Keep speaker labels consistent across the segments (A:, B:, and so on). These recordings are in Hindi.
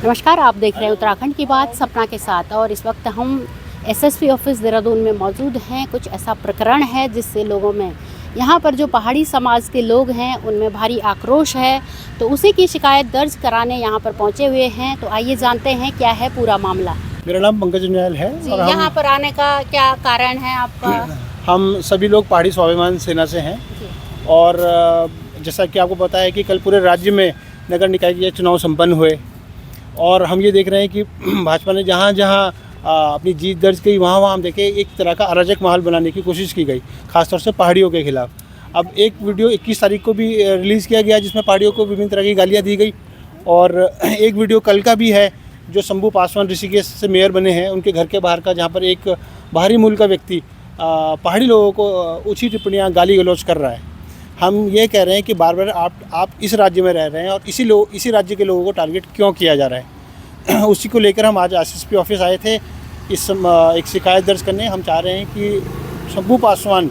A: नमस्कार, आप देख रहे हैं उत्तराखंड की बात सपना के साथ। और इस वक्त हम एसएसपी ऑफिस देहरादून में मौजूद हैं। कुछ ऐसा प्रकरण है जिससे लोगों में, यहाँ पर जो पहाड़ी समाज के लोग हैं उनमें भारी आक्रोश है, तो उसी की शिकायत दर्ज कराने यहाँ पर पहुँचे हुए हैं। तो आइए जानते हैं क्या है पूरा मामला।
B: मेरा नाम पंकज न्याल है
A: और यहाँ पर आने का क्या कारण है आपका?
B: हम सभी लोग पहाड़ी स्वाभिमान सेना से हैं और जैसा कि आपको पता है कि कल पूरे राज्य में नगर निकाय के चुनाव संपन्न हुए और हम ये देख रहे हैं कि भाजपा ने जहाँ जहाँ अपनी जीत दर्ज की वहाँ हम देखें एक तरह का अराजक माहौल बनाने की कोशिश की गई, खासतौर से पहाड़ियों के खिलाफ। अब एक वीडियो 21 तारीख को भी रिलीज़ किया गया जिसमें पहाड़ियों को विभिन्न तरह की गालियाँ दी गई और एक वीडियो कल का भी है जो शंभू पासवान ऋषिकेश से मेयर बने हैं उनके घर के बाहर का, जहाँ पर एक बाहरी मूल का व्यक्ति पहाड़ी लोगों को ऊँची टिप्पणियाँ गाली गलौज कर रहा है। हम ये कह रहे हैं कि बार बार आप इस राज्य में रह रहे हैं और इसी राज्य के लोगों को टारगेट क्यों किया जा रहा है, उसी को लेकर हम आज एसएसपी ऑफिस आए थे एक शिकायत दर्ज करने। हम चाह रहे हैं कि शंभू पासवान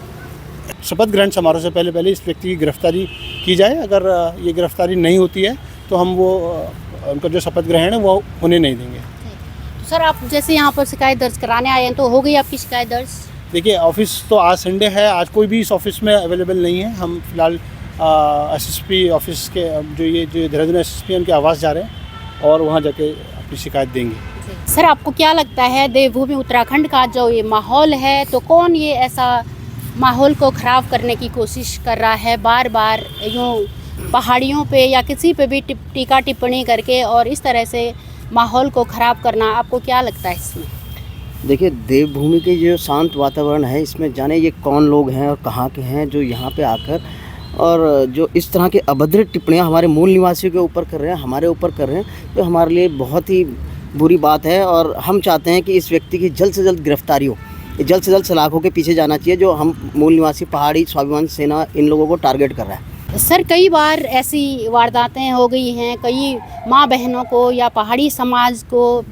B: शपथ ग्रहण समारोह से पहले इस व्यक्ति की गिरफ्तारी की जाए। अगर ये गिरफ्तारी नहीं होती है तो हम उनका जो शपथ ग्रहण है वो होने नहीं देंगे।
A: तो सर, आप जैसे यहाँ पर शिकायत दर्ज कराने आए हैं तो हो गई आपकी शिकायत दर्ज?
B: देखिए, ऑफिस तो आज संडे है, आज कोई भी इस ऑफिस में अवेलेबल नहीं है। हम फिलहाल एसएसपी ऑफिस के जो देहरादून एसएसपी उनके आवास जा रहे हैं और वहाँ जाके अपनी शिकायत देंगे।
A: सर, आपको क्या लगता है देवभूमि उत्तराखंड का जो ये माहौल है, तो कौन ये ऐसा माहौल को ख़राब करने की कोशिश कर रहा है बार बार यूँ पहाड़ियों पे या किसी पे भी टीका टिप्पणी करके और इस तरह से माहौल को ख़राब करना? आपको क्या लगता है इसमें?
C: देखिए, देवभूमि के जो शांत वातावरण है इसमें जाने ये कौन लोग हैं और कहाँ के हैं जो यहाँ पे आकर और जो इस तरह के अभद्र टिप्पणियाँ हमारे मूल निवासियों के ऊपर कर रहे हैं, हमारे ऊपर कर रहे हैं, तो हमारे लिए बहुत ही बुरी बात है। और हम चाहते हैं कि इस व्यक्ति की जल्द से जल्द गिरफ्तारी हो, जल्द से जल्द सलाखों के पीछे जाना चाहिए जो हम मूल निवासी पहाड़ी स्वाभिमान सेना इन लोगों को टारगेट कर रहा है।
A: सर, कई बार ऐसी वारदातें हो गई हैं, कई माँ बहनों को या पहाड़ी समाज को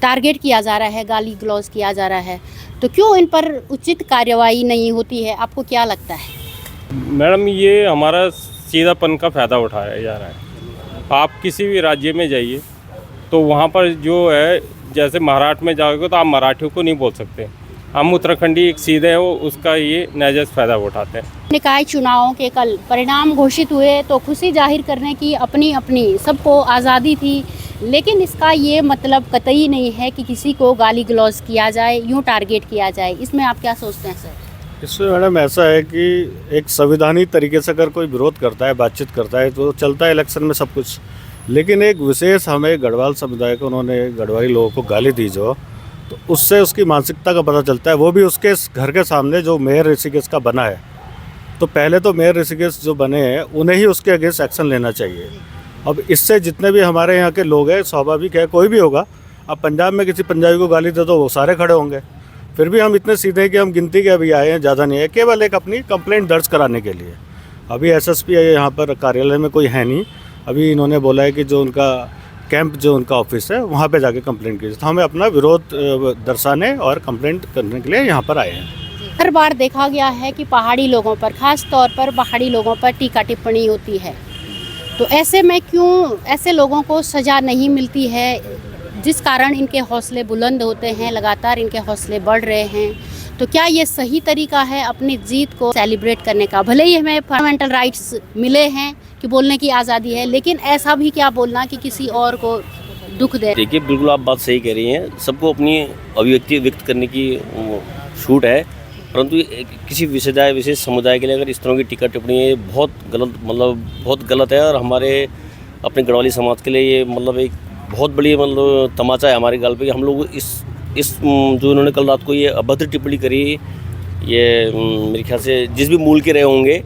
A: टारगेट किया जा रहा है, गाली गलौज किया जा रहा है, तो क्यों इन पर उचित कार्रवाई नहीं होती है? आपको क्या लगता है?
D: मैडम, ये हमारा सीधापन का फ़ायदा उठाया जा रहा है। आप किसी भी राज्य में जाइए तो वहाँ पर जो है, जैसे महाराष्ट्र में जाओगे तो आप मराठियों को नहीं बोल सकते। हम उत्तराखंडी एक सीधे हो, उसका ये नाजायज़ फ़ायदा उठाते हैं।
A: निकाय चुनावों के कल परिणाम घोषित हुए तो खुशी जाहिर करने की अपनी सबको आज़ादी थी, लेकिन इसका ये मतलब कतई नहीं है कि किसी को गाली गलौज किया जाए, यूँ टारगेट किया जाए। इसमें आप क्या सोचते हैं सर?
E: इसमें मैडम ऐसा है कि एक संवैधानिक तरीके से अगर कोई विरोध करता है, बातचीत करता है तो चलता है इलेक्शन में सब कुछ, लेकिन एक विशेष हमें गढ़वाल समुदाय को उन्होंने गढ़वाली लोगों को गाली दी जो, तो उससे उसकी मानसिकता का पता चलता है। वो भी उसके घर के सामने जो मेयर ऋषिकेश का बना है, तो पहले तो मेयर ऋषिकेश जो बने हैं उन्हें ही उसके अगेंस्ट एक्शन लेना चाहिए। अब इससे जितने भी हमारे यहाँ के लोग हैं, स्वाभाविक है कोई भी होगा, अब पंजाब में किसी पंजाबी को गाली दे तो वो सारे खड़े होंगे। फिर भी हम इतने सीधे हैं कि हम गिनती के अभी आए हैं, ज़्यादा नहीं है, केवल एक अपनी कंप्लेंट दर्ज कराने के लिए। अभी एसएसपी यहाँ पर कार्यालय में कोई है नहीं, अभी इन्होंने बोला है कि जो उनका कैंप जो उनका ऑफिस है वहाँ पे जाके कंप्लेंट कीजिए। तो हमें अपना विरोध दर्शाने और कंप्लेंट करने के लिए यहाँ पर आए हैं।
A: हर बार देखा गया है कि पहाड़ी लोगों पर, खास तौर पर पहाड़ी लोगों पर टीका टिप्पणी होती है, तो ऐसे में क्यों ऐसे लोगों को सज़ा नहीं मिलती है, जिस कारण इनके हौसले बुलंद होते हैं, लगातार इनके हौसले बढ़ रहे हैं? तो क्या ये सही तरीका है अपनी जीत को सेलिब्रेट करने का? भले ही हमें फंडामेंटल राइट्स मिले हैं कि बोलने की आज़ादी है, लेकिन ऐसा भी क्या बोलना कि किसी और को दुख दे?
F: देखिए, बिल्कुल आप बात सही कह रही हैं, सबको अपनी अभिव्यक्ति व्यक्त करने की छूट है, परंतु किसी विशेष समुदाय के लिए अगर इस तरह की टीका टिप्पणी बहुत गलत है और हमारे अपने गढ़वाली समाज के लिए ये एक बहुत बड़ी तमाचा है हमारे गाल पे। हम लोग इस जो इन्होंने कल रात को ये अभद्र टिप्पणी करी, ये मेरे ख्याल से जिस भी मूल के रहे होंगे,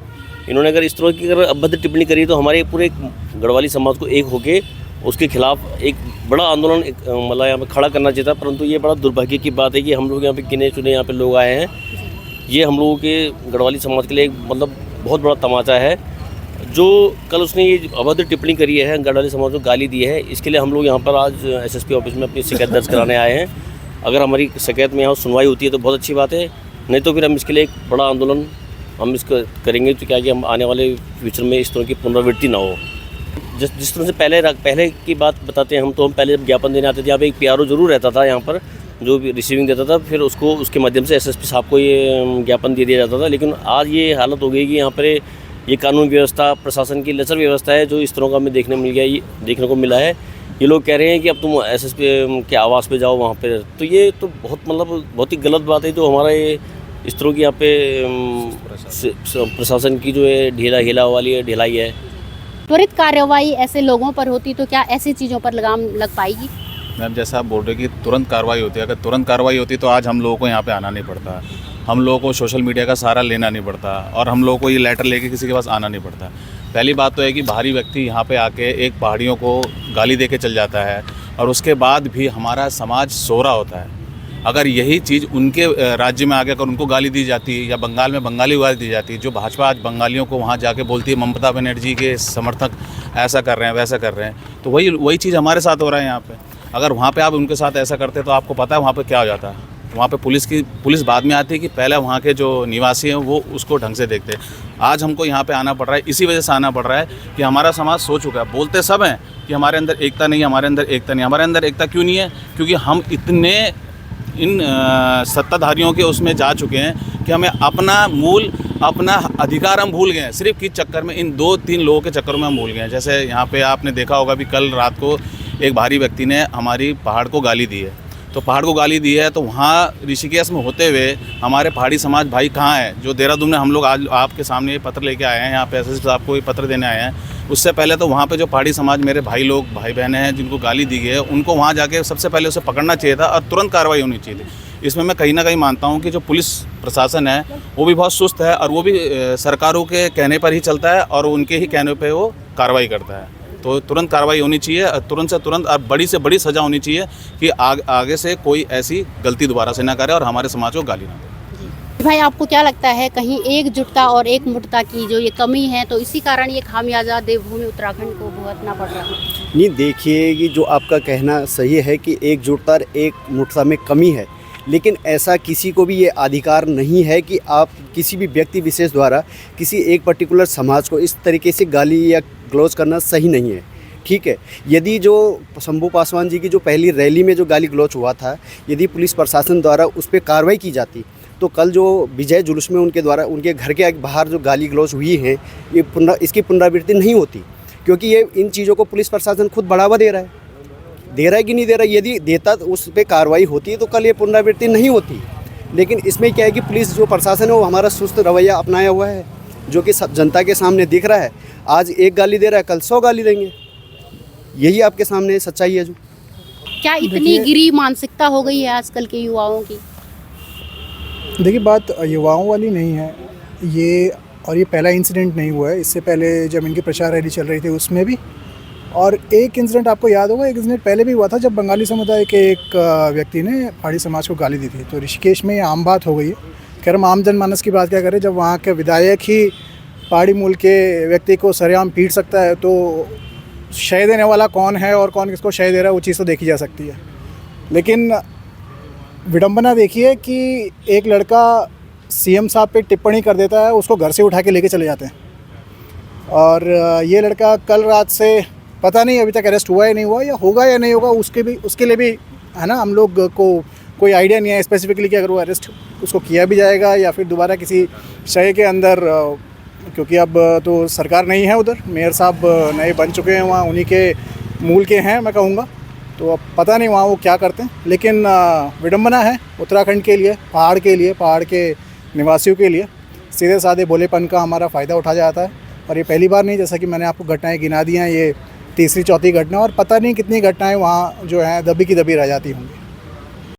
F: इन्होंने अगर इस तरह की अभद्र टिप्पणी करी तो हमारे पूरे गढ़वाली समाज को एक होके उसके खिलाफ एक बड़ा आंदोलन यहाँ पे खड़ा करना चाहिए था। परंतु ये बड़ा दुर्भाग्य की बात है कि हम लोग यहाँ पे गिने चुने यहाँ पे लोग आए हैं। ये हम लोगों के गढ़वाली समाज के लिए एक बहुत बड़ा तमाचा है। जो कल उसने ये अभद्र टिप्पणी करी है, गढ़वाली समाज को गाली दी है, इसके लिए हम लोग यहाँ पर आज एसएसपी ऑफिस में अपनी शिकायत दर्ज कराने आए हैं। अगर हमारी शिकायत में यहाँ सुनवाई होती है तो बहुत अच्छी बात है, नहीं तो फिर हम इसके लिए एक बड़ा आंदोलन हम इसको करेंगे, तो क्या कि हम आने वाले फ्यूचर में इस तरह की पुनरावृत्ति ना हो। जिस तरह से पहले की बात बताते हैं हम, तो हम पहले जब ज्ञापन देने आते थे यहाँ पे एक PRO जरूर रहता था यहाँ पर, जो भी रिसीविंग देता था, फिर उसके माध्यम से SSP साहब को ये ज्ञापन दे दिया जाता था। लेकिन आज ये हालत हो गई कि यहाँ पर ये कानून व्यवस्था, प्रशासन की लचर व्यवस्था है, जो इस तरह का हमें देखने को मिला है। ये लोग कह रहे हैं कि अब तुम SSP के आवास पे जाओ वहाँ पे, तो ये तो बहुत ही गलत बात है। जो हमारा ये इस तरह की यहाँ पे प्रशासन की जो है ढिलाई है।
A: त्वरित कार्रवाई ऐसे लोगों पर होती तो क्या ऐसी चीज़ों पर लगाम लग पाएगी?
G: मैम, जैसा आप बोल रहे हैं कि तुरंत कार्रवाई होती है, अगर तुरंत कार्रवाई होती तो आज हम लोगों को यहाँ पे आना नहीं पड़ता, हम लोगों को सोशल मीडिया का सहारा लेना नहीं पड़ता, और हम लोगों को ये लेटर लेके किसी के पास आना नहीं पड़ता। पहली बात तो है कि बाहरी व्यक्ति यहाँ पे आके एक पहाड़ियों को गाली दे के चल जाता है, और उसके बाद भी हमारा समाज सो रहा होता है। अगर यही चीज़ उनके राज्य में आके अगर उनको गाली दी जाती, या बंगाल में बंगाली गाली दी जाती, जो भाजपा आज बंगालियों को वहाँ जाके बोलती है ममता बनर्जी के समर्थक ऐसा कर रहे हैं वैसा कर रहे हैं, तो वही चीज़ हमारे साथ हो रहा है यहाँ पे। अगर वहाँ पे आप उनके साथ ऐसा करते तो आपको पता है वहाँ पे क्या हो जाता है। वहाँ पे पुलिस बाद में आती है कि पहले वहाँ के जो निवासी हैं वो उसको ढंग से देखते हैं। आज हमको यहाँ पे आना पड़ रहा है, इसी वजह से आना पड़ रहा है कि हमारा समाज सो चुका है। बोलते सब हैं कि हमारे अंदर एकता नहीं है, हमारे अंदर एकता नहीं। हमारे अंदर एकता क्यों नहीं है? क्योंकि हम इतने इन सत्ताधारियों के उसमें जा चुके हैं कि हमें अपना अधिकार हम भूल गए हैं। सिर्फ किस चक्कर में, इन 2-3 लोगों के चक्कर में हम भूल गए हैं। जैसे यहाँ पे आपने देखा होगा भी कल रात को एक भारी व्यक्ति ने हमारी पहाड़ को गाली दी है, तो पहाड़ को गाली दी है तो वहाँ ऋषिकेश में होते हुए हमारे पहाड़ी समाज भाई कहाँ है? जो देहरादून में हम लोग आज आपके सामने ये पत्र लेके आए हैं, यहाँ पे SSP साहब को ये पत्र देने आए हैं, उससे पहले तो वहाँ पे जो पहाड़ी समाज मेरे भाई बहनें हैं जिनको गाली दी गई है, उनको वहाँ जाके सबसे पहले उसे पकड़ना चाहिए था और तुरंत कार्रवाई होनी चाहिए थी। इसमें मैं कहीं ना कहीं मानता हूँ कि जो पुलिस प्रशासन है वो भी बहुत सुस्त है, और वो भी सरकारों के कहने पर ही चलता है, और उनके ही कहने पर वो कार्रवाई करता है। तो तुरंत कार्रवाई होनी चाहिए, तुरंत से तुरंत, और बड़ी से बड़ी सज़ा होनी चाहिए कि आगे से कोई ऐसी गलती दोबारा से ना करे और हमारे समाज को गाली ना दे।
A: भाई, आपको क्या लगता है कहीं एकजुटता और एकमुठता की जो ये कमी है, तो इसी कारण ये खामियाजा देवभूमि उत्तराखंड को भुगतना पड़ रहा है?
H: नहीं, देखिए, ये जो आपका कहना सही है कि एकजुटता और एकमुठता में कमी है, लेकिन ऐसा किसी को भी ये अधिकार नहीं है कि आप किसी भी व्यक्ति विशेष द्वारा किसी एक पर्टिकुलर समाज को इस तरीके से गाली या ग्लोज करना सही नहीं है। ठीक है, यदि जो शंभू पासवान जी की जो पहली रैली में जो गाली ग्लोच हुआ था, यदि पुलिस प्रशासन द्वारा उस पर कार्रवाई की जाती, तो कल जो विजय जुलूस में उनके द्वारा उनके घर के बाहर जो गाली ग्लोच हुई है, इसकी पुनरावृत्ति नहीं होती, क्योंकि ये इन चीज़ों को पुलिस प्रशासन खुद बढ़ावा दे रहा है कि नहीं दे रहा है। यदि देता तो उस पर कार्रवाई होती तो कल ये पुनरावृत्ति नहीं होती। लेकिन इसमें क्या है कि पुलिस जो प्रशासन है वो हमारा सुस्त रवैया अपनाया हुआ है, जो कि जनता के सामने दिख रहा है। आज एक गाली दे रहा है, कल 100 गाली देंगे। यही आपके सामने सच्चाई है। जो
A: क्या इतनी गिरी मानसिकता हो गई है आजकल के युवाओं की?
I: देखिए, बात युवाओं वाली नहीं है ये, और ये पहला इंसिडेंट नहीं हुआ है। इससे पहले जब इनकी प्रचार रैली चल रही थी उसमें भी, और एक इंसिडेंट आपको याद होगा, एक इंसिडेंट पहले भी हुआ था जब बंगाली समुदाय के एक व्यक्ति ने पहाड़ी समाज को गाली दी थी। तो ऋषिकेश में ये आम बात हो गई है। खैर, हम आम जनमानस की बात क्या करें, जब वहाँ के विधायक ही पहाड़ी मूल के व्यक्ति को सरेआम पीट सकता है, तो शय देने वाला कौन है और कौन किसको शय दे रहा है वो चीज़ तो देखी जा सकती है। लेकिन विडंबना देखिए कि एक लड़का CM साहब पे टिप्पणी कर देता है, उसको घर से उठा के लेके चले जाते हैं, और ये लड़का कल रात से पता नहीं अभी तक अरेस्ट हुआ या नहीं हुआ, या होगा या नहीं होगा, उसके लिए भी है ना, हम लोग को कोई आइडिया नहीं है स्पेसिफिकली कि अगर वो अरेस्ट उसको किया भी जाएगा या फिर दोबारा किसी शय के अंदर, क्योंकि अब तो सरकार नहीं है उधर, मेयर साहब नए बन चुके हैं वहाँ, उन्हीं के मूल के हैं मैं कहूँगा। तो अब पता नहीं वहाँ वो क्या करते हैं। लेकिन विडंबना है उत्तराखंड के लिए, पहाड़ के लिए, पहाड़ के निवासियों के लिए। सीधे साधे भोलेपन का हमारा फ़ायदा उठा जाता है, और ये पहली बार नहीं, जैसा कि मैंने आपको घटनाएं गिना दी हैं, ये तीसरी चौथी घटना, और पता नहीं कितनी घटनाएं वहाँ जो हैं दबी की दबी रह जाती होंगी।